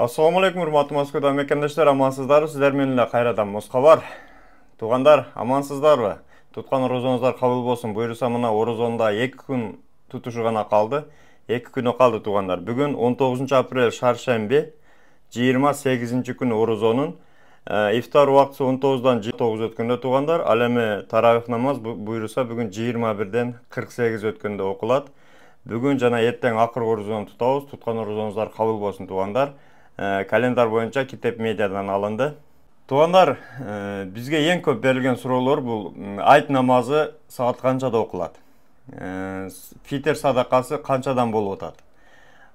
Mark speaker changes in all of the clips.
Speaker 1: Assalamu alaikum, урматтуу Москвадан мекендештер, амансыздарбы? Сиздер менен эле кайрадан Москва бар. Туугандар, амансыздарбы? Туткан орозоңуздар кабыл болсун. Буюрса мына орозондо 2 күн тутушу гана калды. 2 күнү калды туугандар. Бүгүн 19 апрель шаршемби, 28 күн орозонун ифтар убактысы 19-дан 9 өткөндө туугандар. Ал эми таравих намаз буюрса бүгүн 21-ден 48 өткөндө окулат. Бүгүн жана эртең акыркы орозону тутабыз. Туткан орозоңуздар кабыл болсун туугандар. Календар боюнча Китеп медиадан алынды. Туугандар, бизге эң көп берилген суроолор бул айт намазы саат канчада окулат? Фитер садакасы канчадан болуп атат?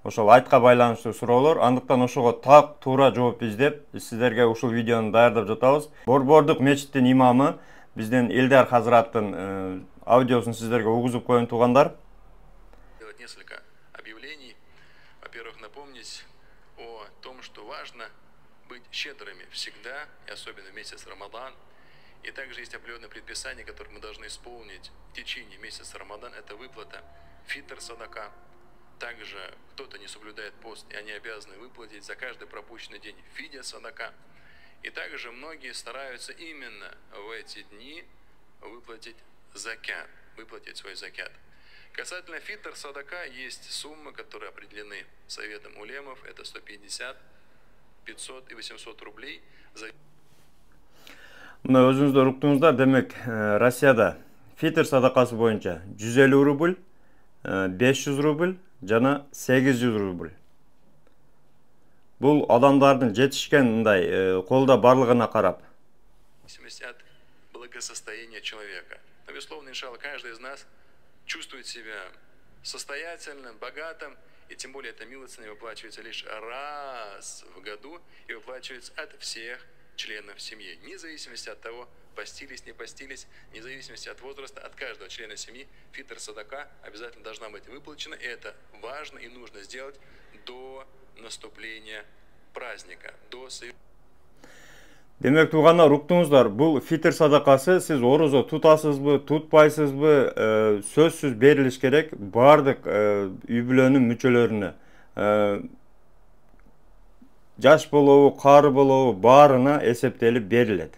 Speaker 1: Ошол айтка байланыштуу суроолор. Андыктан ошого так туура жооп издеп, сиздерге ушул видеону даярдап жатабыз. Борбордук мечиттин имамы биздин Элдар Хазраттын аудиосун сиздерге угузуп коеюн туугандар.
Speaker 2: Несколько объявлений. Во-первых, напомнить о том, что важно быть щедрыми всегда, и особенно в месяц Рамадан. И также есть определенные предписания, которые мы должны исполнить в течение месяца Рамадан. Это выплата фитр садака. Также кто-то не соблюдает пост, и они обязаны выплатить за каждый пропущенный день фидия садака. И также многие стараются именно в эти дни выплатить закят, выплатить свой закят. Касательно фитр садака есть суммы, которые определены Советом улемов. Это 150, 500 и 800 рублей.
Speaker 1: Мына өзүңүздөр уктуңуздар, демек Россияда фитр садакасы боюнча 150 рубль, 500 рубль жана 800 рубль. Бул адамдардын жетишкен мындай колдо барлыгына карап.
Speaker 2: В зависимости от благосостояния человека. Но, безусловно, иншалла, каждый из нас чувствует себя состоятельным, богатым, и тем более эта милостыня выплачивается лишь раз в году и выплачивается от всех членов семьи, вне зависимости от того, постились, не постились, вне зависимости от возраста, от каждого члена семьи фитр садака обязательно должна быть выплачена, и это важно и нужно сделать до наступления праздника, до совершения.
Speaker 1: Демек туугандар, уктуңуздар, бул фитр садакасы сиз орозо тутасызбы, тутпайсызбы, сөзсүз берилиш керек бардык үй бүлөнүн мүчөлөрүнө. Жаш болобу, кары болобу, баарына эсептелип берилет.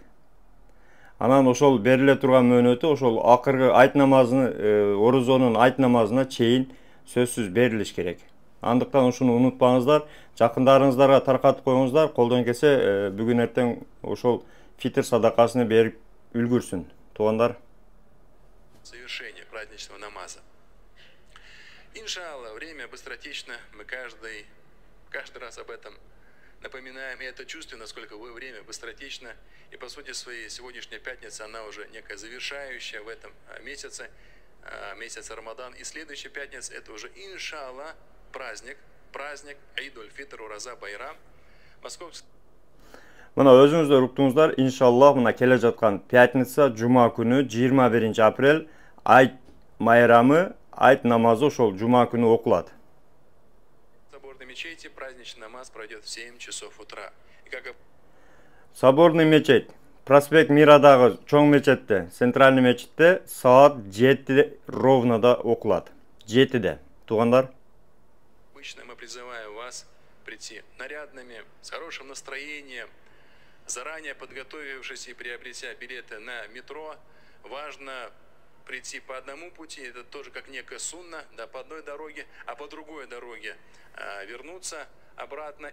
Speaker 1: Анан ошол бериле турган мөөнөтү ошол акыркы айт намазыны, орозонун айт намазына чейин сөзсүз берилиш керек. Андыктан ушуну унутпаңыздар, жакындарыңыздарга таркатып коюңуздар, колдон келсе бүгүн эртең ошол фитр садакасыны берип үлгүрсүн. Туугандар.
Speaker 2: Совершение праздничного намаза. Иншалла, время быстротечно, мы каждый раз об этом напоминаем, и это чувствуем, насколько время быстротечно, и по сути своей сегодняшняя пятница, она уже некая завершающая в этом месяце, месяц Рамадан, и следующая пятница это уже иншалла праздник Айд-уль-Фитр, Ураза, Байрам. Московский.
Speaker 1: Мына өзүңүздөр уктуңуздар, иншаллах мына келе жаткан пятница, жума күнү 21 апрель айт майрамы, айт намазы ошол жума күнү окулат.
Speaker 2: В соборной мечети праздничный намаз пройдет в 7 часов утра.
Speaker 1: Соборный мечеть, проспект Мирадагы чоң мечетте, центральный мечетте саат 7 ровнода окулат. 7-де. Туугандар.
Speaker 2: Обычно мы призываем вас прийти нарядными, с хорошим настроением, заранее подготовившись и приобретя билеты на метро. Важно прийти по одному пути, это тоже как некая сунна, да, по одной дороге, а по другой дороге вернуться обратно.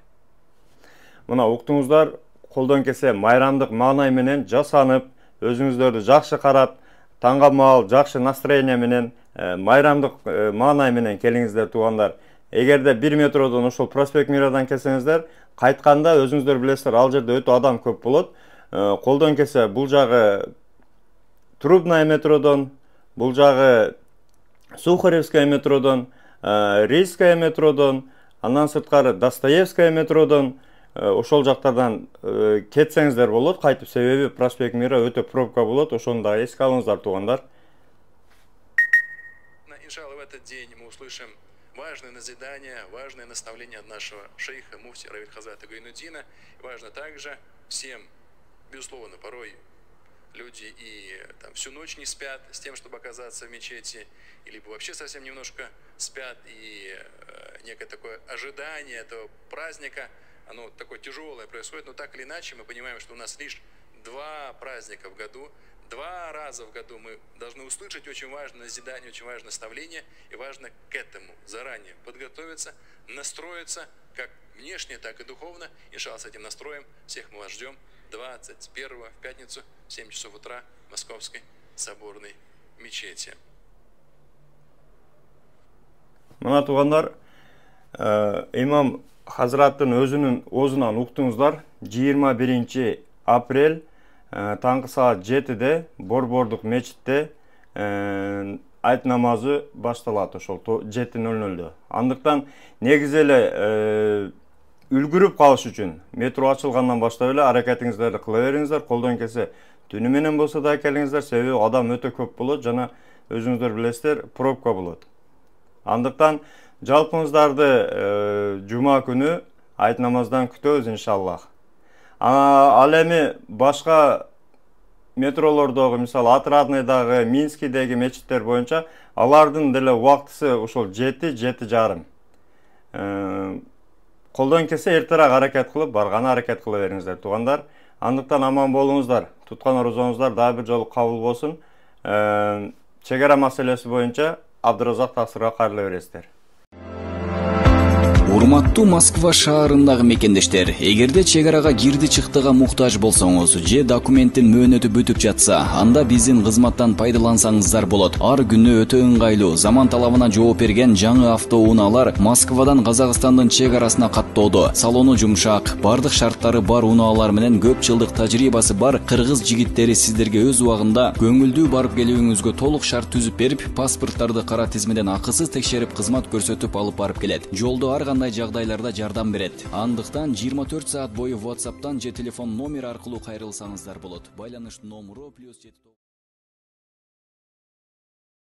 Speaker 1: Мына уктуңуздар, колдон келсе майрамдык маанай менен жасанып, өзүңүздөрдү жакшы карап, таңга маал жакшы настроение менен, майрамдык маанай менен келиңиздер туугандар. Эгерде бир метродон ошол проспект Мирадан келсеңиздер, кайтканда өзүңүздөр билесиздер, ал жерде өтө адам көп болот. Колдон келсе бул жагы Трубная метродон, бул жагы Сухаревская метродон, Рильская метродон, андан сырткары Достоевская метродон, ошол жактардан кетсеңиздер болот, кайтып, себеби проспект Мира өтө пробка болот, ошону да эске алыңыздар туугандар.
Speaker 2: Иншалла, в этот день мы услышим важное назидание, важное наставление от нашего шейха муфти Равиль Хазрата Гайнуддина. Важно также всем, безусловно, порой люди и там всю ночь не спят с тем, чтобы оказаться в мечети, или вообще совсем немножко спят, и некое такое ожидание этого праздника оно такое тяжелое происходит, но так или иначе мы понимаем, что у нас лишь 2 праздника в году, 2 раза в году мы должны услышать очень важное назидание, очень важное наставление, и важно к этому заранее подготовиться, настроиться, как внешне, так и духовно. Иншаллах, с этим настроем всех мы вас ждем 21-го в пятницу в 7 часов утра в Московской соборной мечети.
Speaker 1: Мына тугандар, имам Hazrattın özünün ozundan uqtuңuzдар 21 апрель таңғы саат 7-де Борбордук мечитте айт намазы башталат ошол 7:00-дө. Андыктан негизи эле үлгүрүп калыш үчүн метро ачылгандан баштап эле аракетиңиздерди кыла бериңиздер. Колдон келсе түнү менен болсо да келиңиздер, себеби адам өтө көп болот жана өзүңүздөр билесиздер, пробка болот. Андыктан жалпыңыздарды жума күнү айт намаздан күтөбүз иншаллах. Ал эми башка метролордогу, мисалы Отрадныйдагы, Минскидеги мечиттер боюнча алардын деле убактысы ушул 7-7:30. Колдон келсе эртерээк аракет кылып, барганы аракет кыла бериңиздер туугандар. Андыктан аман болуңуздар. Туткан орозоңуздар дагы бир жолу кабыл болсун. Чек ара маселеси боюнча Абдыразак Тасырга кайрыла бересиздер.
Speaker 3: Урматтуу Москва шаарындагы мекендештер, эгерде чек арага кирди чыктыга муктаж болсоңуз же документтин мөөнөтү бүтүп жатса, анда биздин кызматтан пайдалансаңыздар болот. Ар күнү өтө ыңгайлуу, заман талабына жооп берген жаңы автоунаалар Москвадан Казакстандын чек арасына каттоодо. Салону жумшак, бардык шарттары бар унаалар менен көп жылдык тажрыйбасы бар кыргыз жигиттери сиздерге өз убагында көңүлдүү барып келүүңүзгө толук шарт түзүп берип, паспорттарды кара тизмеден акысыз текшерип кызмат көрсөтүп алып барып келет. Жолдо ар кандай жагдайларда жардам берет. Андыктан 24 саат бою WhatsApp'тан же телефон номер аркылуу кайрылсаңыздар болот. Байланыш номеру +7